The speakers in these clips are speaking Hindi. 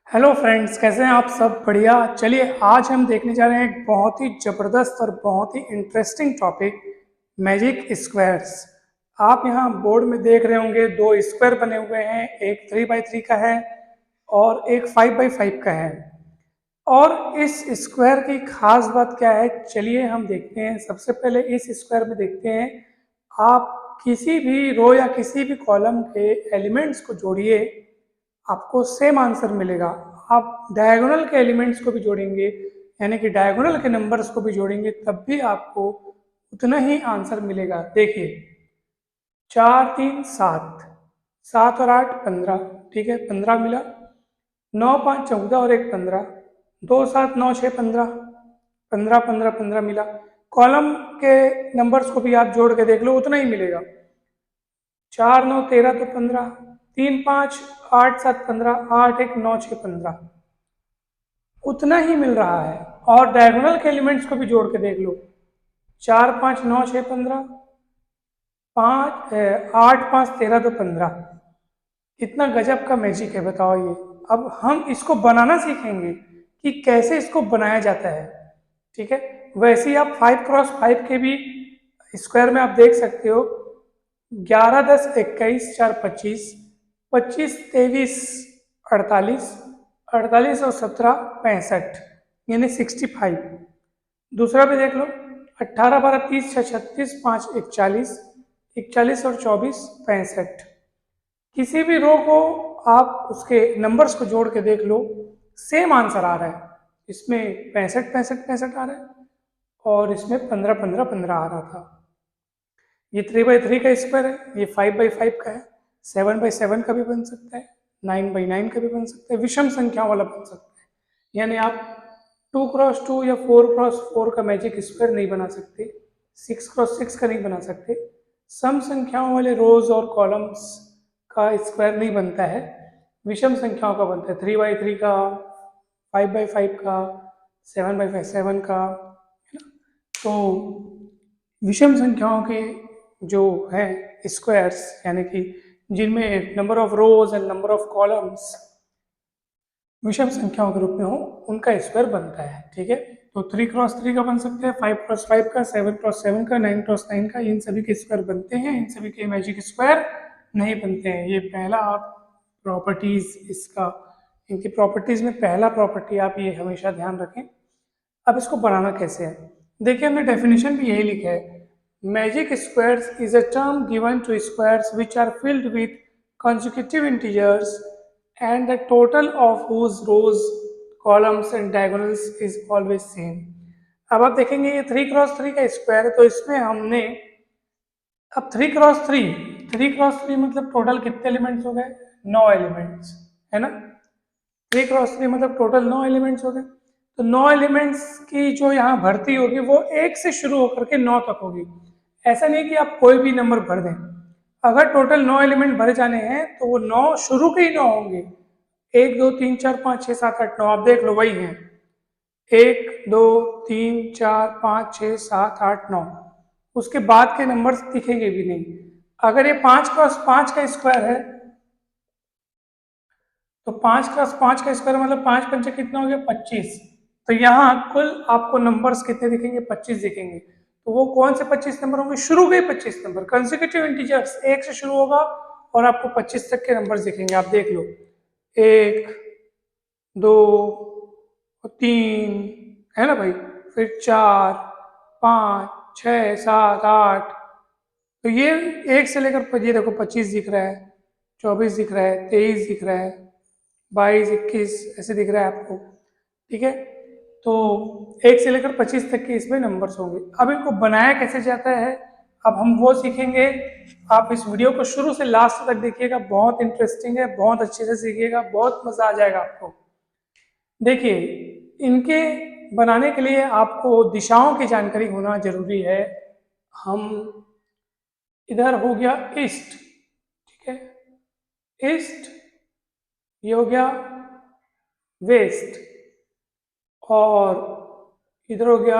हेलो फ्रेंड्स, कैसे हैं आप सब? बढ़िया। चलिए आज हम देखने जा रहे हैं एक बहुत ही ज़बरदस्त और बहुत ही इंटरेस्टिंग टॉपिक, मैजिक स्क्वायर्स। आप यहाँ बोर्ड में देख रहे होंगे दो स्क्वायर बने हुए हैं, एक 3x3 का है और एक 5x5 का है। और इस स्क्वायर की खास बात क्या है, चलिए हम देखते हैं। सबसे पहले इस स्क्वायर में देखते हैं, आप किसी भी रो या किसी भी कॉलम के एलिमेंट्स को जोड़िए, आपको सेम आंसर मिलेगा। आप डायगोनल के एलिमेंट्स को भी जोड़ेंगे, यानी कि डायगोनल के नंबर्स को भी जोड़ेंगे, तब भी आपको उतना ही आंसर मिलेगा। देखिए, 4 3 7, 7 और 8 15, ठीक है, 15 मिला। 9 5 14 और एक 15, 2 7 9 6 15, 15 15 15 मिला। कॉलम के नंबर्स को भी आप जोड़ के देख लो, उतना ही मिलेगा। 4 9 13 तो 15, 3 5 8 7 15, 8 1 9 6 15, उतना ही मिल रहा है। और डायगोनल के एलिमेंट्स को भी जोड़ के देख लो, 4 5 9 6 15, 8 5 13 तो 15। इतना गजब का मैजिक है, बताओ ये। अब हम इसको बनाना सीखेंगे कि कैसे इसको बनाया जाता है, ठीक है। वैसे ही आप 5x5 के भी स्क्वायर में आप देख सकते हो, 11 10 21 4 25, 25 23 48, 48 और 17 65, यानी 65। दूसरा भी देख लो, 18 12 30 6 36, 5 41, 41 और 24 65। किसी भी रो को आप उसके नंबर्स को जोड़ के देख लो, सेम आंसर आ रहा है। इसमें 65 65 65 आ रहा है और इसमें 15 15 15 आ रहा था। ये 3x3 का स्क्वायर है, ये 5x5 का है, 7x7 का भी बन सकता है, 9x9 का भी बन सकता है, विषम संख्याओं वाला बन सकता है। यानी आप 2x2 या 4x4 का मैजिक स्क्वायर नहीं बना सकते, 6x6 का नहीं बना सकते। सम संख्याओं वाले रोज और कॉलम्स का स्क्वायर नहीं बनता है, विषम संख्याओं का बनता है। 3x3 का, 5x5 का, 7x7 का, है ना। तो विषम संख्याओं के जो है स्क्वायर्स, यानी कि जिनमें number of rose and number of columns विषम संख्याओं के रूप में हो, उनका स्क्वायर बनता है, ठीक है। तो 3x3 का बन सकता है, 5x5 का, 7x7 का, 9x9 का, इन सभी के स्क्वायर बनते हैं। इन सभी के मैजिक स्क्वायर नहीं बनते हैं। ये पहला आप प्रॉपर्टीज इसका, इनकी प्रॉपर्टीज में पहला प्रॉपर्टी आप ये हमेशा ध्यान रखें। अब इसको बनाना कैसे है, देखिए हमने डेफिनेशन भी यही लिखा है। Magic squares is a term given to squares which are filled with consecutive integers and the total of whose rows, columns and diagonals is always same। अब आप देखेंगे ये 3x3 का स्क्वायर है, तो इसमें हमने अब 3x3, 3x3 मतलब टोटल कितने एलिमेंट्स हो गए? 9 एलिमेंट्स, है ना। 3x3 मतलब टोटल 9 एलिमेंट्स हो गए। तो 9 एलिमेंट्स की जो यहाँ भर्ती होगी वो 1 से शुरू होकर के 9 तक होगी। ऐसा नहीं कि आप कोई भी नंबर भर दें। अगर टोटल 9 एलिमेंट भरे जाने हैं तो वो 9 शुरू के ही 9 होंगे। 1 2 3 4 5 6 7 8 9, आप देख लो वही हैं। 1 2 3 4 5 6 7 8 9, उसके बाद के नंबर्स दिखेंगे भी नहीं। अगर ये 5x5 का स्क्वायर है, तो 5x5 का स्क्वायर मतलब 5 पंचे कितना हो गया? 25। तो यहाँ कुल आपको नंबर्स कितने दिखेंगे? 25 दिखेंगे। तो वो कौन से 25 नंबर होंगे? शुरू के 25 नंबर, कंसेक्यूटिव इंटीजर्स, 1 से शुरू होगा और आपको 25 तक के नंबर्स दिखेंगे। आप देख लो, 1 2 3, है ना भाई, फिर 4 5 6 7 8। तो ये 1 से लेकर ये देखो 25 दिख रहा है, 24 दिख रहा है, 23 दिख रहा है, 22 21 ऐसे दिख रहा है आपको, ठीक है। तो 1 से लेकर 25 तक के इसमें नंबर्स होंगे। अब इनको बनाया कैसे जाता है, अब हम वो सीखेंगे। आप इस वीडियो को शुरू से लास्ट तक देखिएगा, बहुत इंटरेस्टिंग है, बहुत अच्छे से सीखिएगा, बहुत मजा आ जाएगा आपको। देखिए, इनके बनाने के लिए आपको दिशाओं की जानकारी होना जरूरी है। हम इधर हो गया ईस्ट, ठीक है, ईस्ट, ये हो गया वेस्ट, और इधर हो गया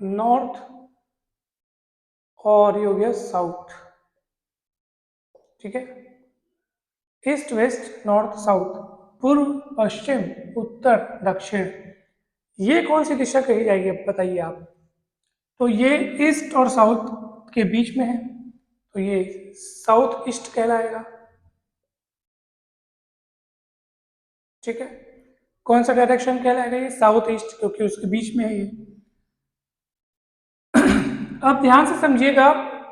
नॉर्थ, और ये हो गया साउथ, ठीक है। East west north south. पूर्व, पश्चिम, उत्तर, दक्षिण, ये कौन सी दिशा कही जाएगी, अब बताइए आप। तो ये ईस्ट और साउथ के बीच में है, तो ये साउथ ईस्ट कहलाएगा। ठीक है, कौन सा डायरेक्शन कहलाएगा, ये साउथ ईस्ट, क्योंकि उसके बीच में है ये। अब ध्यान से समझिएगा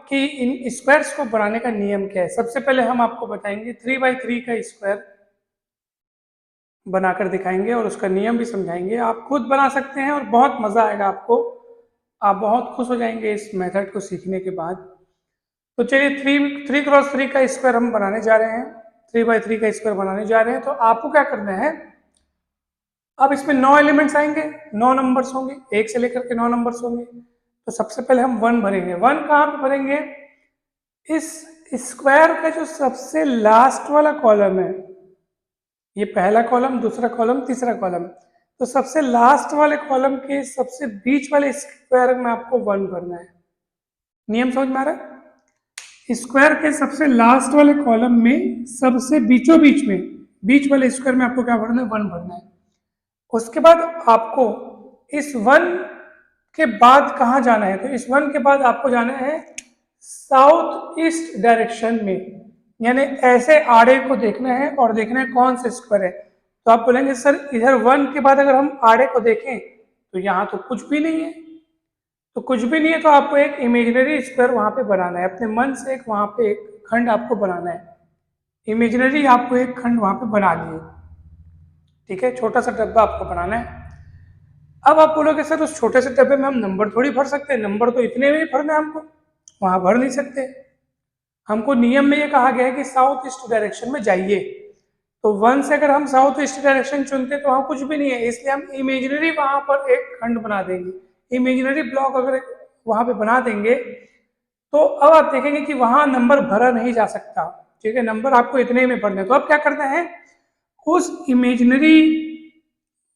कि इन स्क्वायर्स को बनाने का नियम क्या है। सबसे पहले हम आपको बताएंगे 3x3 का स्क्वायर बनाकर दिखाएंगे और उसका नियम भी समझाएंगे। आप खुद बना सकते हैं और बहुत मजा आएगा आपको, आप बहुत खुश हो जाएंगे इस मेथड को सीखने के बाद। तो चलिए 3x3 का स्क्वायर हम बनाने जा रहे हैं, 3x3 का स्क्वायर बनाने जा रहे हैं। तो आपको क्या करना है, अब इसमें 9 एलिमेंट्स आएंगे, 9 नंबर्स होंगे, 1 से लेकर के 9 नंबर्स होंगे। तो सबसे पहले हम 1 भरेंगे। 1 कहाँ पे भरेंगे, इस स्क्वायर का जो सबसे लास्ट वाला कॉलम है, ये पहला कॉलम, दूसरा कॉलम, तीसरा कॉलम, तो सबसे लास्ट वाले कॉलम के सबसे बीच वाले स्क्वायर में आपको 1 भरना है। नियम समझ में आ रहा है। स्क्वायर के सबसे लास्ट वाले कॉलम में सबसे बीचों बीच में, बीच वाले स्क्वायर में आपको क्या भरना है, 1 भरना है। उसके बाद आपको इस 1 के बाद कहाँ जाना है, तो इस 1 के बाद आपको जाना है साउथ ईस्ट डायरेक्शन में, यानी ऐसे आड़े को देखना है और देखना है कौन सा स्क्वायर है। तो आप बोलेंगे सर इधर 1 के बाद अगर हम आड़े को देखें तो यहाँ तो कुछ भी नहीं है, तो कुछ भी नहीं है तो आपको एक इमेजिनरी स्क्वायर वहां पे बनाना है, अपने मन से एक वहां पे एक खंड आपको बनाना है, इमेजिनरी आपको एक खंड वहां पे बना लिए। ठीक है, छोटा सा डब्बा आपको बनाना है। अब आप बोलोगे सर उस छोटे से डब्बे में हम नंबर थोड़ी भर सकते हैं, नंबर तो इतने में ही भरना है हमको, वहां भर नहीं सकते। हमको नियम में ये कहा गया है कि साउथ ईस्ट डायरेक्शन में जाइए। तो 1 से अगर हम साउथ ईस्ट डायरेक्शन चुनते तो वहां कुछ भी नहीं है, इसलिए हम इमेजिनरी वहां पर एक खंड बना देंगे, इमेजिनरी ब्लॉक अगर वहां पे बना देंगे तो अब आप देखेंगे कि वहां नंबर भरा नहीं जा सकता। ठीक है, नंबर आपको इतने में भरने। तो अब क्या करना है, उस इमेजिनरी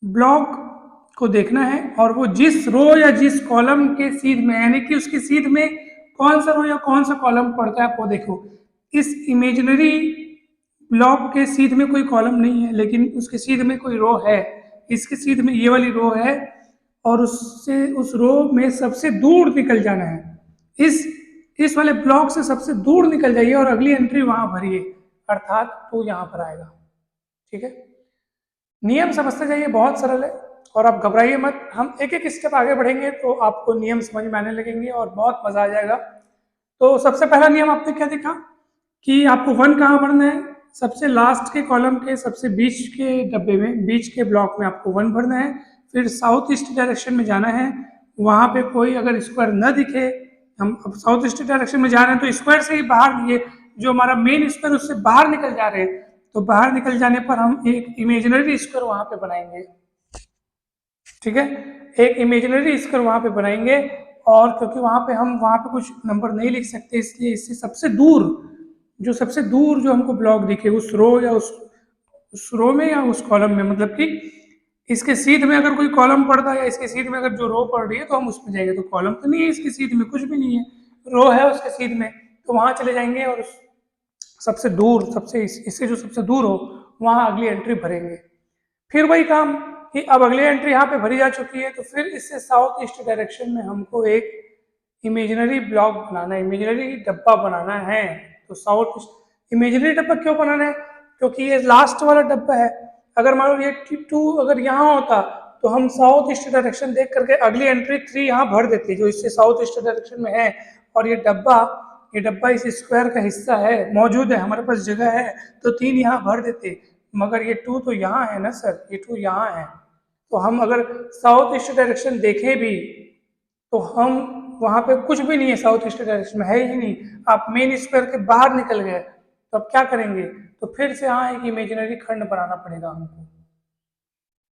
ब्लॉक को देखना है और वो जिस रो या जिस कॉलम के सीध में, यानी कि उसकी सीध में कौन सा रो या कौन सा कॉलम पड़ता है, वो देखो। इस इमेजिनरी ब्लॉक के सीध में कोई कॉलम नहीं है, लेकिन उसके सीध में कोई रो है, इसके सीध में ये वाली रो है, और उससे उस रो में सबसे दूर निकल जाना है। इस वाले ब्लॉक से सबसे दूर निकल जाइए और अगली एंट्री वहां भरिए, अर्थात तो यहां पर आएगा। ठीक है, नियम समझते जाइए, बहुत सरल है और आप घबराइए मत। हम एक एक स्टेप आगे बढ़ेंगे तो आपको नियम समझ में आने लगेंगे और बहुत मजा आ जाएगा। तो सबसे पहला नियम आपने क्या देखा कि आपको 1 कहाँ भरना है, सबसे लास्ट के कॉलम के सबसे बीच के डब्बे में, बीच के ब्लॉक में आपको 1 भरना है। फिर साउथ ईस्ट डायरेक्शन में जाना है, वहां पे कोई अगर स्क्वायर न दिखे, हम अब साउथ ईस्ट डायरेक्शन में जा रहे हैं तो स्क्वायर से ही बाहर, ये जो हमारा मेन स्क्वायर उससे बाहर निकल जा रहे हैं, तो बाहर निकल जाने पर हम एक इमेजिनरी स्क्वायर वहां पे बनाएंगे। ठीक है, एक इमेजिनरी स्क्वायर वहां पे बनाएंगे, और क्योंकि वहां पे हम वहां पे कुछ नंबर नहीं लिख सकते, इसलिए इससे सबसे दूर जो हमको ब्लॉक दिखे उस रो या उस रो में या उस कॉलम में, मतलब कि इसके सीध में अगर कोई कॉलम पड़ता है या इसके सीध में अगर जो रो पड़ रही है तो हम उसमें जाएंगे। तो कॉलम तो नहीं है इसके सीध में, कुछ भी नहीं है, रो है उसके सीध में, तो वहां चले जाएंगे और सबसे दूर, इससे जो सबसे दूर हो वहां अगली एंट्री भरेंगे। फिर वही काम कि अब अगली एंट्री यहाँ पे भरी जा चुकी है, तो फिर इससे साउथ ईस्ट डायरेक्शन में हमको एक इमेजिनरी ब्लॉक बनाना है, इमेजिनरी डब्बा बनाना है। तो साउथ ईस्ट इमेजिनरी डब्बा क्यों बनाना है, क्योंकि ये लास्ट वाला डब्बा है। अगर मान लो ये 2 अगर यहाँ होता तो हम साउथ ईस्ट डायरेक्शन देख करके अगली एंट्री 3 यहाँ भर देते जो इससे साउथ ईस्ट डायरेक्शन में है, और ये डब्बा इस स्क्वायर का हिस्सा है, मौजूद है, हमारे पास जगह है, तो 3 यहाँ भर देते। मगर ये 2 तो यहाँ है ना सर, ये 2 यहाँ है, तो हम अगर साउथ ईस्ट डायरेक्शन देखें भी तो हम वहां पे कुछ भी नहीं है, साउथ ईस्ट डायरेक्शन में है ही नहीं, आप मेन स्क्वायर के बाहर निकल गए, तो अब क्या करेंगे, तो फिर से यहाँ एक इमेजिनरी खंड बनाना पड़ेगा हमको,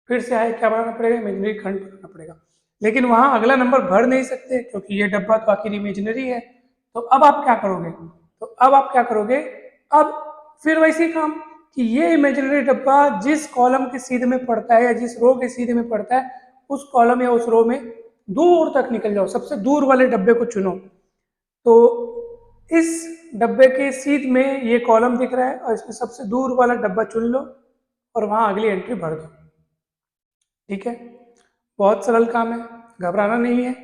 फिर से यहाँ क्या बनाना पड़ेगा, इमेजिनरी खंड बनाना पड़ेगा। लेकिन वहां अगला नंबर भर नहीं सकते क्योंकि ये डब्बा तो आखिर इमेजिनरी है। तो अब आप क्या करोगे, अब फिर वैसे ही काम कि ये इमेजिनरी डब्बा जिस कॉलम के सीध में पड़ता है या जिस रो के सीध में पड़ता है, उस कॉलम या उस रो में दूर तक निकल जाओ, सबसे दूर वाले डब्बे को चुनो। तो इस डब्बे के सीध में ये कॉलम दिख रहा है और इसमें सबसे दूर वाला डब्बा चुन लो, और वहाँ अगली एंट्री भर दो। ठीक है, बहुत सरल काम है, घबराना नहीं है,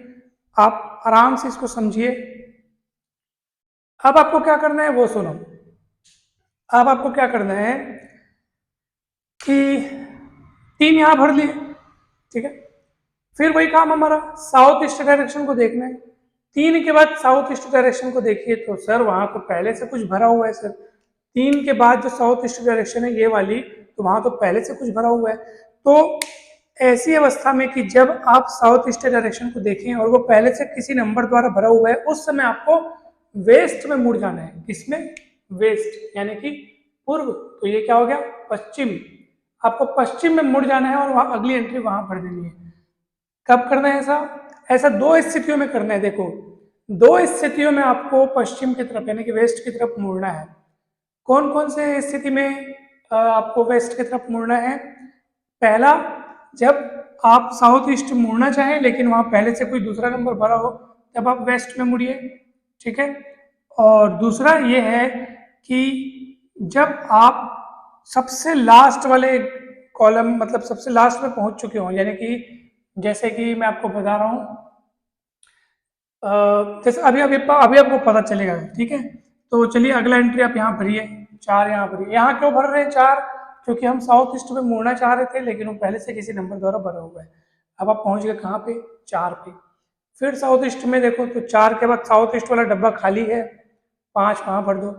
आप आराम से इसको समझिए। अब आपको क्या करना है वो सुनो। अब आपको क्या करना है कि 3 यहाँ भर लिए, ठीक है, फिर वही काम हमारा साउथ ईस्ट डायरेक्शन को देखना है। 3 के बाद साउथ ईस्ट डायरेक्शन को देखिए तो सर वहां तो पहले से कुछ भरा हुआ है सर। 3 के बाद जो साउथ ईस्ट डायरेक्शन है ये वाली, तो वहां तो पहले से कुछ भरा हुआ है। तो ऐसी अवस्था में कि जब आप साउथ ईस्ट डायरेक्शन को देखें और वो पहले से किसी नंबर द्वारा भरा हुआ है, उस समय आपको वेस्ट में मुड़ जाना है। किसमें? वेस्ट, यानी कि पूर्व। तो ये क्या हो गया? पश्चिम। आपको पश्चिम में मुड़ जाना है और वहां अगली एंट्री वहां भर देनी है। कब करना है ऐसा? ऐसा 2 स्थितियों में करना है। देखो, 2 स्थितियों में आपको पश्चिम की तरफ यानी कि वेस्ट की तरफ मुड़ना है। कौन कौन से स्थिति में आपको वेस्ट की तरफ मुड़ना है? पहला, जब आप साउथ ईस्ट मुड़ना चाहें लेकिन वहां पहले से कोई दूसरा नंबर भरा हो, तब आप वेस्ट में मुड़िए। ठीक है। और दूसरा ये है कि जब आप सबसे लास्ट वाले कॉलम, मतलब सबसे लास्ट में पहुंच चुके हो, यानी कि जैसे कि मैं आपको बता रहा हूं, जैसे अभी अभी अभी आपको पता चलेगा। ठीक है, तो चलिए अगला एंट्री आप यहाँ भरिए, 4 यहाँ भरिए। यहाँ क्यों भर रहे हैं 4? क्योंकि हम साउथ ईस्ट में मुड़ना चाह रहे थे लेकिन वो पहले से किसी नंबर द्वारा भरा हुआ है। अब आप पहुंच गए कहाँ पे? 4 पे। फिर साउथ ईस्ट में देखो तो 4 के बाद साउथ ईस्ट वाला डब्बा खाली है, 5 वहाँ भर दो।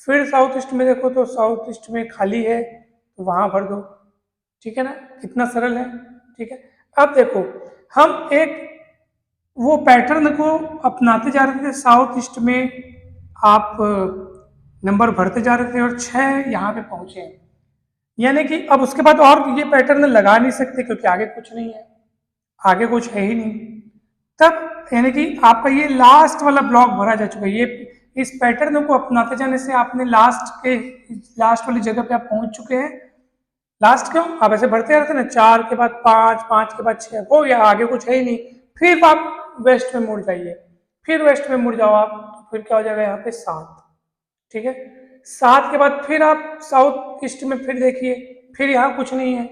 फिर साउथ ईस्ट में देखो तो साउथ ईस्ट में खाली है, तो वहाँ भर दो। ठीक है ना, कितना सरल है। ठीक है, अब देखो हम एक वो पैटर्न को अपनाते जा रहे थे। साउथ ईस्ट में आप नंबर भरते जा रहे थे और 6 यहाँ पे पहुंचे हैं, यानी कि अब उसके बाद और ये पैटर्न लगा नहीं सकते क्योंकि आगे कुछ नहीं है, आगे कुछ है ही नहीं। तब यानी कि आपका ये लास्ट वाला ब्लॉक भरा जा चुका है। ये इस पैटर्न को अपनाते जाने से आपने लास्ट वाली जगह पे आप पहुंच चुके हैं। लास्ट क्यों? आप ऐसे बढ़ते रहते ना, 4 के बाद 5, 5 के बाद 6, हो गया, आगे कुछ है ही नहीं। फिर आप वेस्ट में मुड़ जाइए, फिर वेस्ट में मुड़ जाओ आप, तो फिर क्या हो जाएगा यहाँ पे? 7। ठीक है, 7 के बाद फिर आप साउथ ईस्ट में फिर देखिए, फिर यहाँ कुछ नहीं है।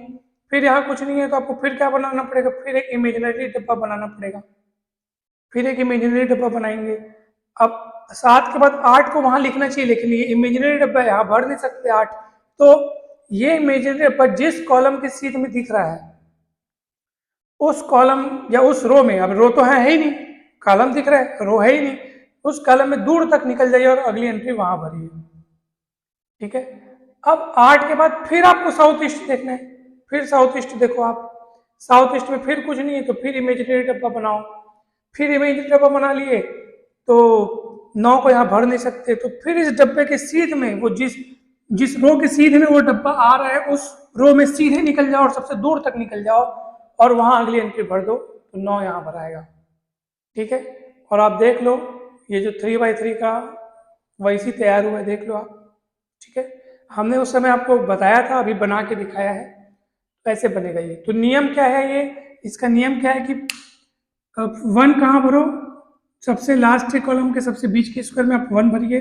फिर यहाँ कुछ नहीं है तो आपको फिर क्या बनाना पड़ेगा? फिर एक इमेजिनरी डब्बा बनाना पड़ेगा। फिर एक इमेजिनरी डब्बा बनाएंगे। अब 7 के बाद 8 को वहां लिखना चाहिए लेकिन ये इमेजिनरी डब्बा यहाँ भर नहीं सकते 8। तो ये इमेजिनरी डब्बा जिस कॉलम की सीट में दिख रहा है उस कॉलम या उस रो में, अब रो तो है ही नहीं, कॉलम दिख रहा है, रो है ही नहीं, उस कॉलम में दूर तक निकल जाइए और अगली एंट्री वहां भरिए। ठीक है, अब 8 के बाद फिर आपको साउथ ईस्ट देखना है। फिर साउथ ईस्ट देखो आप, साउथ ईस्ट में फिर कुछ नहीं है तो फिर इमेजिनरी डब्बा बनाओ। फिर इमेजिनरी डब्बा बना लिए तो 9 को यहाँ भर नहीं सकते, तो फिर इस डब्बे के सीध में वो जिस रो के सीध में वो डब्बा आ रहा है उस रो में सीधे निकल जाओ और सबसे दूर तक निकल जाओ और वहां अगली एंट्री भर दो, तो 9 यहाँ भर आएगा। ठीक है, और आप देख लो ये जो 3x3 का वैसी तैयार हुआ है, देख लो आप। ठीक है, हमने उस समय आपको बताया था, अभी बना के दिखाया है, कैसे बनेगा ये। तो नियम क्या है ये, इसका नियम क्या है कि 1 कहाँ भरो? सबसे लास्ट के कॉलम के सबसे बीच के स्क्वायर में आप 1 भरिए।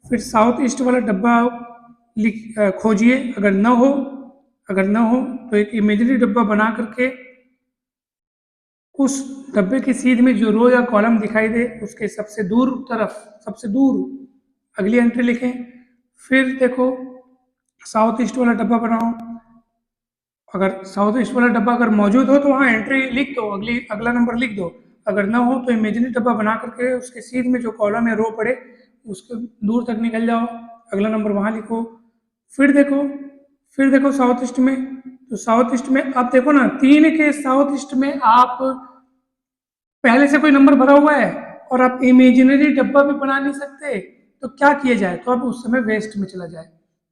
फिर साउथ ईस्ट वाला डब्बा खोजिए, अगर न हो तो एक इमेजिनरी डब्बा बना करके उस डब्बे की सीध में जो रो या कॉलम दिखाई दे उसके सबसे दूर तरफ, सबसे दूर अगली एंट्री लिखें। फिर देखो साउथ ईस्ट वाला डब्बा बनाओ, अगर साउथ ईस्ट वाला डब्बा अगर मौजूद हो तो वहाँ एंट्री लिख दो, अगला नंबर लिख दो। अगर ना हो तो इमेजिनरी डब्बा बना करके उसके सीध में जो कॉलम या रो पड़े उसके दूर तक निकल जाओ, अगला नंबर वहाँ लिखो। फिर देखो साउथ ईस्ट में, तो साउथ ईस्ट में आप देखो ना, 3 के साउथ ईस्ट में आप पहले से कोई नंबर भरा हुआ है और आप इमेजिनरी डब्बा भी बना नहीं सकते, तो क्या किया जाए? तो अब उस समय वेस्ट में चला जाए।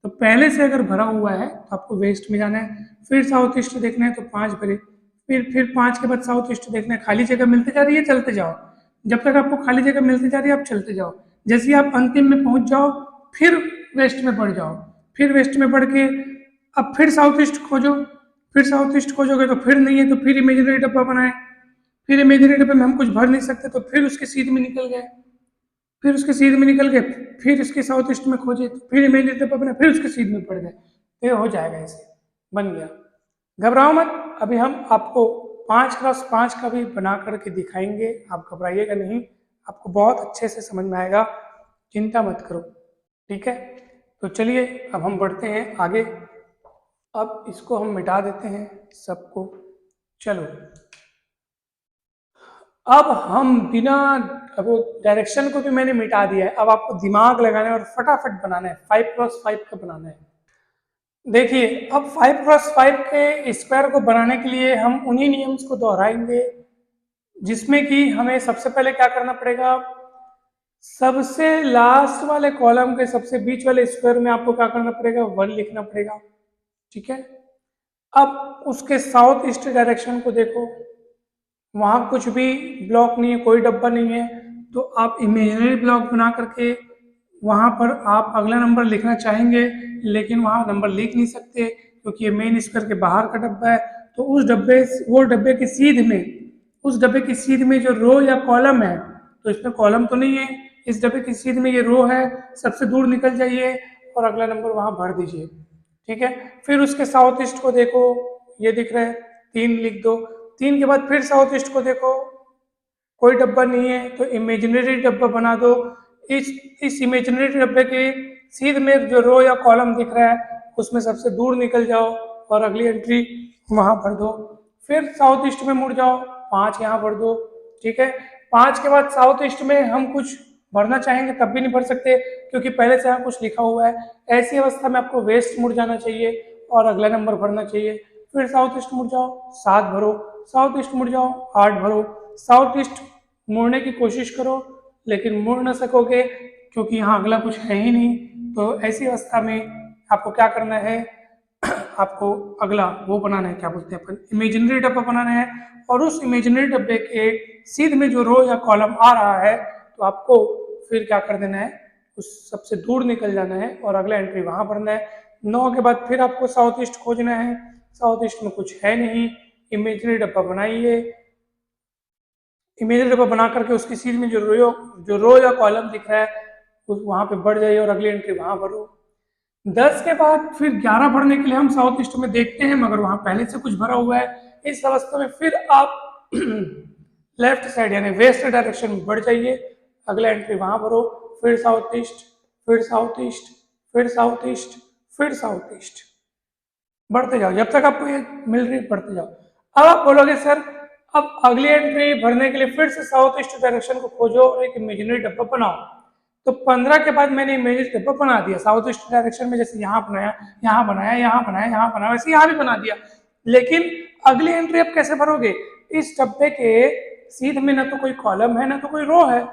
तो पहले से अगर भरा हुआ है तो आपको वेस्ट में जाना है। फिर साउथ ईस्ट देखना है तो 5 भरे। फिर 5 के बाद साउथ ईस्ट देखना है, खाली जगह मिलती जा रही है, चलते जाओ। जब तक आपको खाली जगह मिलती जा रही है आप चलते जाओ। जैसे ही आप अंतिम में पहुंच जाओ फिर वेस्ट में बढ़ जाओ। फिर वेस्ट में बढ़ के अब फिर साउथ ईस्ट खोजो। फिर साउथ ईस्ट खोजोगे तो फिर नहीं है तो फिर इमेजिनरी डब्बा बनाए। फिर इमेजिनरी डब्बे में हम कुछ भर नहीं सकते तो फिर उसके सीध में निकल गए। फिर उसके सीध में निकल गए, फिर इसके साउथ ईस्ट में खोजे तो फिर इमेजिनरी डब्बा बना, फिर उसके सीध में पड़ गए। तो ये हो जाएगा ऐसे। बन गया। घबराओ मत, अभी हम आपको 5x5 का भी बना करके दिखाएंगे, आप घबराइएगा नहीं, आपको बहुत अच्छे से समझ में आएगा, चिंता मत करो, ठीक है। तो चलिए अब हम बढ़ते हैं आगे। अब इसको हम मिटा देते हैं सबको। चलो अब हम बिना, अब डायरेक्शन को भी मैंने मिटा दिया है, अब आपको दिमाग लगाना है और फटाफट बनाना है, 5x5 का बनाना है। देखिए अब 5x5 के स्क्वायर को बनाने के लिए हम उन्हीं नियम्स को दोहराएंगे, जिसमें कि हमें सबसे पहले क्या करना पड़ेगा, सबसे लास्ट वाले कॉलम के सबसे बीच वाले स्क्वायर में आपको क्या करना पड़ेगा, 1 लिखना पड़ेगा, ठीक है। अब उसके साउथ ईस्ट डायरेक्शन को देखो, वहां कुछ भी ब्लॉक नहीं है, कोई डब्बा नहीं है, तो आप इमेजिनरी ब्लॉक बना करके वहां पर आप अगला नंबर लिखना चाहेंगे, लेकिन वहां नंबर लिख नहीं सकते क्योंकि ये मेन स्क्वायर के बाहर का डब्बा है। तो उस डब्बे, वो डब्बे की सीध में, उस डब्बे की सीध में जो रो या कॉलम है, तो इसमें कॉलम तो नहीं है, इस डब्बे की सीध में ये रो है, सबसे दूर निकल जाइए और अगला नंबर वहां भर दीजिए, ठीक है। फिर उसके साउथ ईस्ट को देखो, ये दिख रहा है, 3 लिख दो। 3 के बाद फिर साउथ ईस्ट को देखो, कोई डब्बा नहीं है, तो इमेजिनरी डब्बा बना दो। इस इमेजिनरी डब्बे के सीध में जो रो या कॉलम दिख रहा है, उसमें सबसे दूर निकल जाओ और अगली एंट्री वहां भर दो। फिर साउथ ईस्ट में मुड़ जाओ, 5 यहाँ भर दो, ठीक है। 5 के बाद साउथ ईस्ट में हम कुछ भरना चाहेंगे तब भी नहीं भर सकते क्योंकि पहले से यहाँ कुछ लिखा हुआ है। ऐसी अवस्था में आपको वेस्ट मुड़ जाना चाहिए और अगला नंबर भरना चाहिए। फिर साउथ ईस्ट मुड़ जाओ, 7 भरो, साउथ ईस्ट मुड़ जाओ, 8 भरो। साउथ ईस्ट मुड़ने की कोशिश करो लेकिन मुड़ ना सकोगे क्योंकि यहाँ अगला कुछ है ही नहीं। तो ऐसी अवस्था में आपको क्या करना है, आपको अगला वो बनाना है, क्या बोलते हैं अपन, इमेजिनरी डब्बा बनाना है। और उस इमेजिनरी डब्बे के सीध में जो रो या कॉलम आ रहा है, तो आपको फिर क्या कर देना है, उस सबसे दूर निकल जाना है और अगला एंट्री वहां भरना है। 9 के बाद फिर आपको साउथ ईस्ट खोजना है, साउथ ईस्ट में कुछ है नहीं, इमेजिनरी डब्बा बनाइए। इमेजिनरी डब्बा बना करके उसकी सीध में जो रो या कॉलम दिख रहा है उस वहां पे बढ़ जाइए और अगली एंट्री वहां भरो। 10 के बाद फिर 11 भरने के लिए हम साउथ ईस्ट में देखते हैं मगर वहां पहले से कुछ भरा हुआ है। इस अवस्था में फिर आप लेफ्ट साइड यानी वेस्ट डायरेक्शन में बढ़ जाइए, अगला एंट्री वहां भरो, फिर साउथ ईस्ट, फिर साउथ ईस्ट, फिर साउथ ईस्ट, फिर साउथ ईस्ट, बढ़ते जाओ जब तक आपको ये मिल रही, बढ़ते जाओ। अब आप बोलोगे सर अब अगली एंट्री भरने के लिए फिर से साउथ ईस्ट डायरेक्शन को खोजो और एक इमेजिनरी डब्बा बनाओ। तो 15 के बाद मैंने इमेजिनरी डब्बा बना दिया साउथ ईस्ट डायरेक्शन में, जैसे यहाँ बनाया, यहाँ बनाया, यहाँ बनाया, यहाँ बनाया, वैसे यहाँ भी बना दिया। लेकिन अगली एंट्री आप कैसे भरोगे, इस डब्बे के सीध में ना तो कोई कॉलम है ना तो कोई रो है।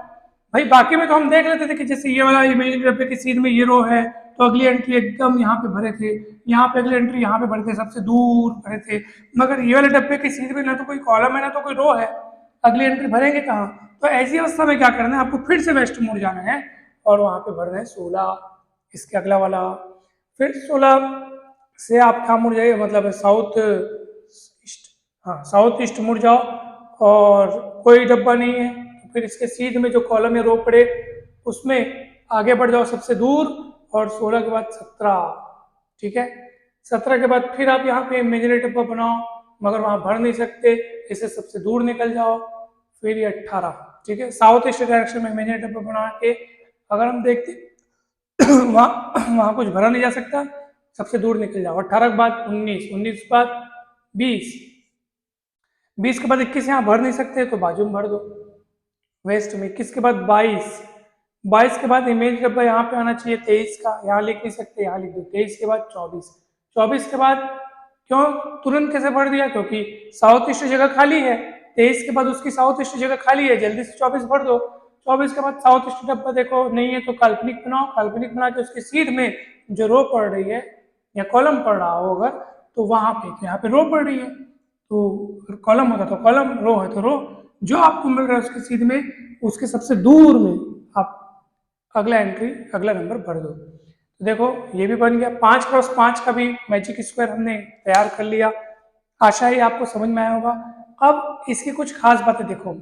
भाई बाकी में तो हम देख लेते थे कि जैसे ये वाला इमेजिनरी डब्बे की सीध में ये रो है तो अगली एंट्री एकदम यहाँ पे भरे थे, यहाँ पे अगली एंट्री यहाँ पे भरे थे, सबसे दूर भरे थे। मगर ये वाले डब्बे की सीध में ना तो कोई कॉलम है ना तो कोई रो है, अगली एंट्री भरेंगे कहाँ। तो ऐसी अवस्था में क्या करना है, आपको फिर से वेस्ट मुड़ जाना है और वहां पे भरना है 16, इसके अगला वाला। फिर 16 से आप क्या मुड़ जाइए, मतलब साउथ ईस्ट, हाँ साउथ ईस्ट मुड़ जाओ और कोई डब्बा नहीं है, तो फिर इसके सीध में जो कॉलम या रो पड़े उसमें आगे बढ़ जाओ सबसे दूर और 16 के बाद 17, ठीक है। 17 के बाद फिर आप यहाँ पे इमेजिनरी डब्बा बनाओ मगर वहां भर नहीं सकते, इसे सबसे दूर निकल जाओ, फिर ये 18, ठीक है। साउथ ईस्ट डायरेक्शन में इमेजिनरी डब्बा बना के अगर हम देखते वहां कुछ भरा नहीं जा सकता, सबसे दूर निकल जाओ। 18 के बाद 19, 19 के बाद 20, 20 के बाद 21 यहाँ भर नहीं सकते तो बाजू में भर दो वेस्ट में। 21 के बाद 22, 22 के बाद इमेज डब्बा यहाँ पे आना चाहिए 23 का, यहाँ लिख नहीं सकते, यहाँ लिख दो। 23 के बाद 24, 24 के बाद क्यों तुरंत कैसे भर दिया, क्योंकि साउथ ईस्ट जगह खाली है। 23 के बाद उसकी साउथ ईस्ट जगह खाली है, जल्दी से 24 भर दो। 24 के बाद साउथ ईस्ट डब्बा देखो नहीं है तो काल्पनिक बनाओ, काल्पनिक बना के उसकी सीध में जो रो पड़ रही है या कॉलम पड़ रहा हो अगर, तो वहां पे, तो यहाँ पे रो पड़ रही है तो कॉलम होता तो कॉलम, रो है तो रो, जो आपको मिल रहा है उसकी सीध में उसके सबसे दूर में आप अगला एंट्री, अगला नंबर भर दो। तो देखो ये भी बन गया। 5x5 का भी मैजिक स्क्वायर हमने तैयार कर लिया, आशा ही आपको समझ में आया होगा। अब इसकी कुछ खास बातें देखो,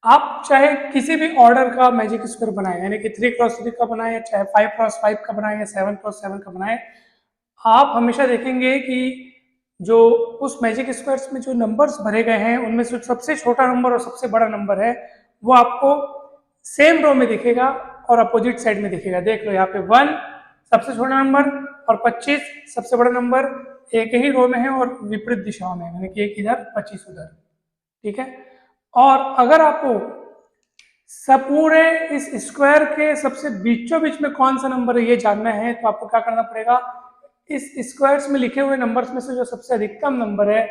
आप चाहे किसी भी ऑर्डर का मैजिक स्क्वायर बनाए, यानी कि 3x3 का बनाए, चाहे 5x5 का बनाए या 7x7 का बनाए, आप हमेशा देखेंगे कि जो उस मैजिक स्क्वायर्स में जो नंबर्स भरे गए हैं उनमें से सबसे छोटा नंबर और सबसे बड़ा नंबर है वो आपको सेम रो में दिखेगा और अपोजिट साइड में दिखेगा। देख लो यहाँ पे 1 सबसे छोटा नंबर और 25 सबसे बड़ा नंबर एक ही रो में है और विपरीत दिशाओं में, यानी कि एक इधर 25 उधर। ठीक है, और अगर आपको सब पूरे इस स्क्वायर के सबसे बीचों बीच में कौन सा नंबर है ये जानना है तो आपको क्या करना पड़ेगा, इस स्क्वायर्स में लिखे हुए नंबर्स में से जो सबसे अधिकतम नंबर है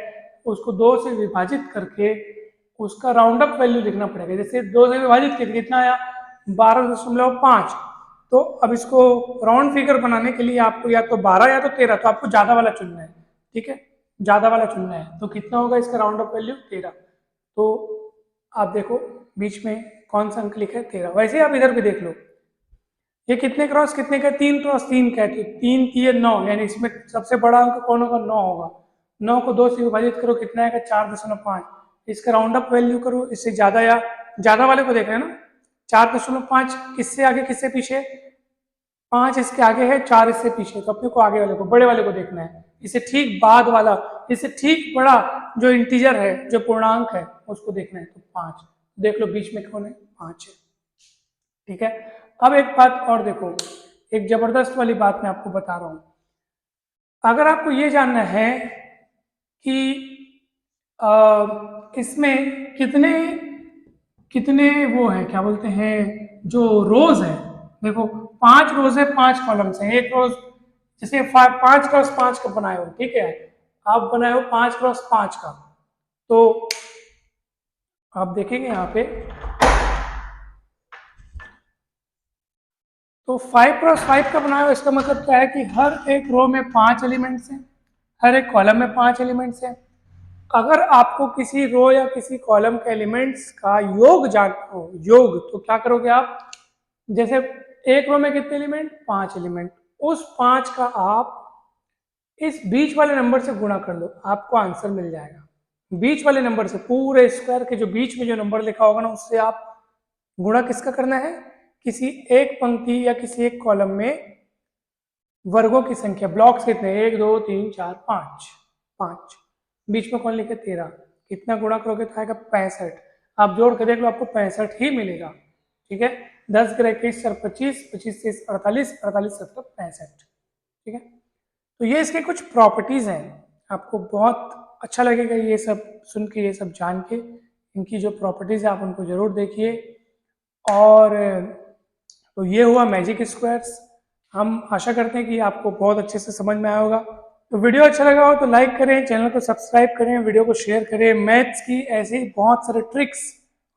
उसको 2 से विभाजित करके उसका राउंड अप वैल्यू लिखना पड़ेगा। जैसे 2 से विभाजित किया कितना आया 12.5, तो अब इसको राउंड फिगर बनाने के लिए आपको या तो 12 या तो 13, तो आपको ज्यादा वाला चुनना है। ठीक है, ज्यादा वाला चुनना है तो कितना होगा इसका राउंड अप वैल्यू 13। तो आप देखो बीच में कौन सा अंक लिखा है 13। वैसे ही आप इधर भी देख लो, ये कितने क्रॉस कितने का, 3 क्रॉस 3 का है, तो 3 3 9, यानी इसमें सबसे बड़ा अंक कौन होगा 9 होगा। 9 को 2 से विभाजित करो कितना आएगा 4.5, इसका राउंड अप वैल्यू करो, इससे ज्यादा या ज्यादा वाले को देख रहे हैं ना। 4.5 किससे आगे किससे पीछे, 5 इसके आगे है 4 इससे पीछे, तो अपने को आगे वाले को बड़े वाले को देखना है, इसे ठीक बाद वाला, इसे ठीक बड़ा जो इंटीजर है जो पूर्णांक है उसको देखना है, तो 5 देख लो बीच में कौन है 5 है। ठीक है, अब एक बात और देखो, एक जबरदस्त वाली बात मैं आपको बता रहा हूं। अगर आपको ये जानना है कि इसमें कितने कितने वो है क्या बोलते हैं जो रोज है, देखो 5 रोज है 5 कॉलम्स है, एक रोज जैसे 5 क्रॉस 5 का बनाए हो, ठीक है, आप बनाए हो 5 क्रॉस 5 का, तो आप देखेंगे यहाँ पे तो 5 क्रॉस 5 का बनाया हो, इसका मतलब क्या है कि हर एक रो में 5 एलिमेंट्स हैं, हर एक कॉलम में 5 एलिमेंट्स हैं। अगर आपको किसी रो या किसी कॉलम के एलिमेंट्स का योग जानना हो, योग, तो क्या करोगे आप, जैसे एक रो में कितने एलिमेंट 5 एलिमेंट, उस 5 का आप इस बीच वाले नंबर से गुणा कर लो, आपको आंसर मिल जाएगा। बीच वाले नंबर से, पूरे स्क्वायर के जो बीच में जो नंबर लिखा होगा ना उससे आप गुणा किसका करना है, किसी एक पंक्ति या किसी एक कॉलम में वर्गों की संख्या, ब्लॉक्स कितने 1 2 3 4 5, 5 बीच में कौन लिखे 13, कितना गुणा करोगे तो आएगा 65। आप जोड़ के देख लो आपको 65 ही मिलेगा। ठीक है, 10 × 21 = 25, 25 से 48, 48 7 65। ठीक है, तो ये इसके कुछ प्रॉपर्टीज हैं, आपको बहुत अच्छा लगेगा ये सब सुन के, ये सब जान के, इनकी जो प्रॉपर्टीज है आप उनको जरूर देखिए। और तो ये हुआ मैजिक स्क्वायर्स, हम आशा करते हैं कि आपको बहुत अच्छे से समझ में आया होगा। तो वीडियो अच्छा लगा हो तो लाइक करें, चैनल को सब्सक्राइब करें, वीडियो को शेयर करें। मैथ्स की ऐसी बहुत सारे ट्रिक्स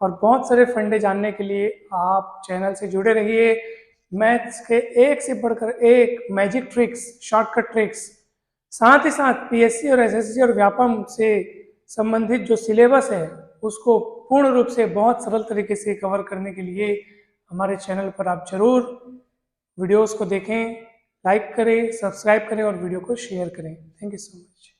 और बहुत सारे फंडे जानने के लिए आप चैनल से जुड़े रहिए। मैथ्स के एक से बढ़कर एक मैजिक ट्रिक्स, शॉर्टकट ट्रिक्स, साथ ही साथ पीएससी और एसएससी और व्यापम से संबंधित जो सिलेबस है उसको पूर्ण रूप से बहुत सरल तरीके से कवर करने के लिए हमारे चैनल पर आप जरूर वीडियोस को देखें, लाइक करें, सब्सक्राइब करें और वीडियो को शेयर करें। Thank you so much.